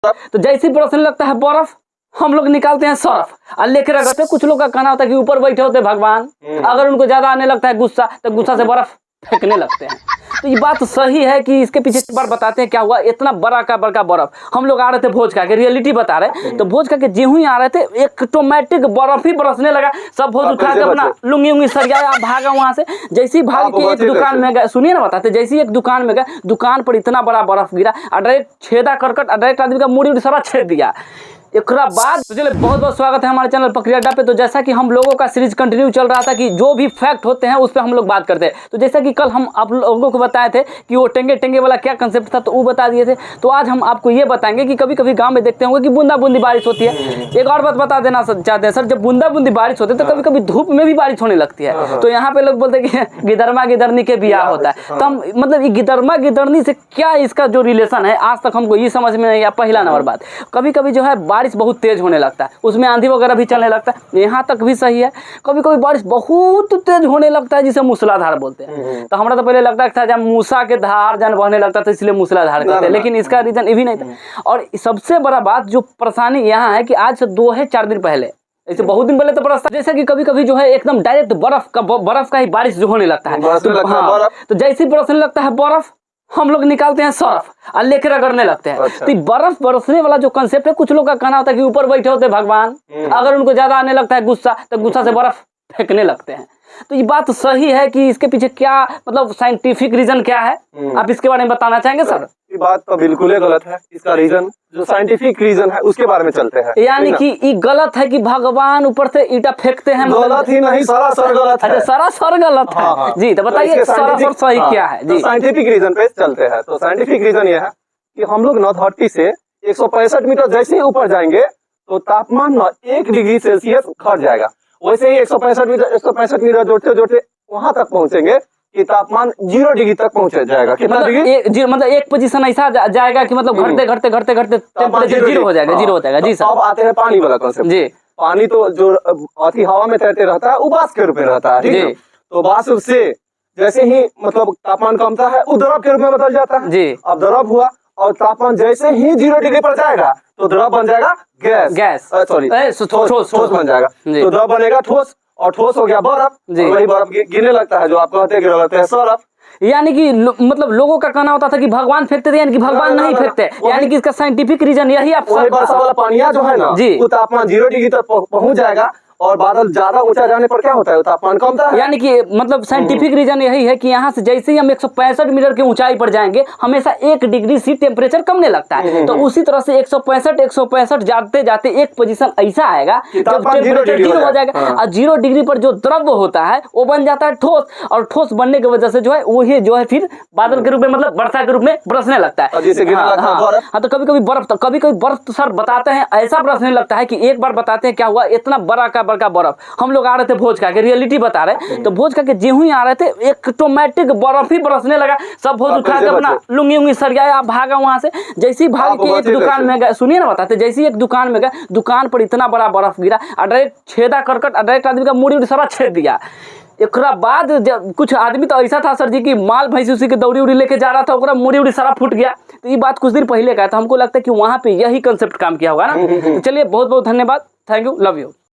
तो जैसे ही बरसने लगता है बर्फ, हम लोग निकालते हैं सर्फ और लेकर रखते हैं। कुछ लोग का कहना होता है कि ऊपर बैठे होते भगवान, अगर उनको ज्यादा आने लगता है गुस्सा तो गुस्सा से बर्फ फेंकने लगते हैं। तो ये बात सही है कि इसके पीछे बार बताते हैं क्या हुआ। इतना बड़ा का बड़का बर्फ, हम लोग आ रहे थे भोज खा के, रियलिटी बता रहे, तो भोज खा के ज्यों ही आ रहे थे एक ऑटोमेटिक बर्फ ही बरसने लगा। सब भोज उठा के अपना लुंगी उंगी सरियाया, भागा वहां से। जैसे ही भाग के एक दुकान में गए, सुनिए ना बताते, जैसे ही एक दुकान में गए, दुकान पर इतना बड़ा बर्फ गिरा, डायरेक्ट छेदा करकट, डायरेक्ट आदमी का मुड़ी सारा छेद दिया। एक बाद तो चलिए, बहुत बहुत स्वागत है हमारे चैनल पकड़ी अड्डा पे। तो जैसा कि हम लोगों का सीरीज कंटिन्यू चल रहा था कि जो भी फैक्ट होते हैं उस पर हम लोग बात करते हैं। तो जैसा कि कल हम आप लोगों को बताए थे कि वो टेंगे टेंगे वाला क्या कंसेप्ट था, तो वो बता दिए थे। तो आज हम आपको ये बताएंगे कि कभी कभी गाँव में देखते होंगे कि बूंदा बूंदी बारिश होती है। एक और बात बता देना चाहते हैं सर, जब बूंदा बूंदी बारिश होती है तो कभी कभी धूप में भी बारिश होने लगती है। तो यहाँ पे लोग बोलते हैं कि गिदरमा गिदरनी के बियाह होता है। तो हम मतलब ये गिदरमा गिदरनी से क्या इसका जो रिलेशन है, आज तक हमको ये समझ में नहीं आया। पहला नंबर बात, कभी कभी जो है बारिश बहुत तेज होने लगता है, उसमें आंधी वगैरह भी चलने लगता है, यहाँ तक भी सही है। कभी कभी बारिश बहुत तेज होने लगता है जिसे मूसलाधार बोलते हैं। तो हमारा तो पहले लगता था जब मूसा के धार जन बहने लगता था इसलिए मूसलाधार कहते हैं, लेकिन इसका रीजन ये भी नहीं था। और सबसे बड़ा बात जो परेशानी यहाँ है कि आज से 2 है 4 दिन पहले, ऐसे बहुत दिन पहले तो बरसता, जैसे कि कभी कभी जो है एकदम डायरेक्ट बर्फ का ही बारिश जो होने लगता है। तो जैसे ही बरसने लगता है बर्फ, हम लोग निकालते हैं सर्फ और लेकर रगड़ने लगते हैं। तो बर्फ बरसने वाला जो कंसेप्ट है, कुछ लोग का कहना होता है कि ऊपर बैठे होते भगवान, अगर उनको ज्यादा आने लगता है गुस्सा तो गुस्सा से बर्फ फेंकने लगते हैं। तो ये बात सही है कि इसके पीछे क्या मतलब साइंटिफिक रीजन क्या है, आप इसके बारे में बताना चाहेंगे सर? ये बात तो बिल्कुल ही गलत है। इसका रीजन जो साइंटिफिक रीजन है उसके बारे में चलते हैं। यानी कि ये गलत है कि भगवान ऊपर से ईटा फेंकते हैं? गलत ही नहीं, सरासर गलत है। सरासर गलत है। हाँ। जी तो बताइए सरासर सही क्या है जी? साइंटिफिक रीजन पे चलते हैं। तो साइंटिफिक रीजन यह है कि हम लोग 930 से 165 मीटर जैसे ही ऊपर जाएंगे तो तापमान 1 डिग्री सेल्सियस घट जाएगा। वैसे ही 165 मीटर जोड़ते जोड़ते वहां तक पहुंचेंगे कि तापमान 0 डिग्री तक पहुंच जाएगा। कितना डिग्री? मतलब एक पोजीशन ऐसा जाएगा कि मतलब घटते घटते घटते घटते टेम्परेचर 0 हो जाएगा। 0 हो जाएगा जी सर। अब आते हैं पानी वाला कॉन्सेप्ट जी। पानी तो जो अति हवा में तैरते रहता है वो वाष्प के रूप में रहता है, ठीक है। तो वाष्प से जैसे ही मतलब तापमान कमता है वो द्रव के रूप में बदल जाता है जी। अब द्रव हुआ और तापमान जैसे ही 0 डिग्री पर जाएगा तो द्रव बन जाएगा गैस, सॉरी ठोस बन जाएगा। तो द्रव बनेगा ठोस, और ठोस हो गया बर्फ, वही बर्फ गिरने लगता है, जो आप कहते हैं सरफ। यानी कि मतलब लोगों का कहना होता था कि भगवान फेंकते थे, यानी कि भगवान नहीं फेंकते। यानी कि इसका साइंटिफिक रीजन यही आप वर्षा वाला पानिया जो है ना जी, वो तापमान 0 डिग्री तक पहुंच जाएगा और बादल ज्यादा ऊंचा जाने पर क्या होता है, तापमान कमता है। यानी कि मतलब साइंटिफिक रीजन यही है कि यहाँ से जैसे ही हम 165 मीटर की ऊंचाई पर जाएंगे हमेशा 1 डिग्री सी टेम्परेचर कमने लगता है। तो उसी तरह से 165 जाते जाते एक पोजीशन ऐसा आएगा जब टेम्परेचर 0 हो जाएगा और 0 डिग्री पर जो द्रव होता है वो बन जाता है ठोस, और ठोस बनने की वजह से जो है वही जो है फिर बादल के रूप में मतलब वर्षा के रूप में बरसने लगता है। हाँ, तो कभी कभी बर्फ तो सर बताते हैं ऐसा बरसने लगता है कि एक बार बताते हैं क्या हुआ। इतना बड़ा का बर्फ, हम लोग आ रहे थे भोज खा के, रियलिटी बता रहे, तो भोज खा के ज्यों ही आ रहे थे एक ऑटोमेटिक बर्फ ही बरसने लगा। सब भोज उठा के अपना लुंगी उंगी सरियाया, भागा वहां से। जैसे ही भाग के एक दुकान में गए, सुनिए ना बताते, जैसे ही एक दुकान में गए, दुकान पर इतना बड़ा बर्फ गिरा, डायरेक्ट छेदा करकट, डायरेक्ट आदमी का मुड़ी सारा छेद दिया। एक बाद जब कुछ आदमी तो ऐसा था सर जी की माल भैंसी उसी के दौड़ी उड़ी लेके जा रहा था, ओकरा मुड़ी उड़ी सारा फूट गया। तो ये बात कुछ दिन पहले का था, हमको लगता है कि वहां पे यही कंसेप्ट काम किया होगा ना। तो चलिए, बहुत बहुत धन्यवाद, थैंक यू, लव यू।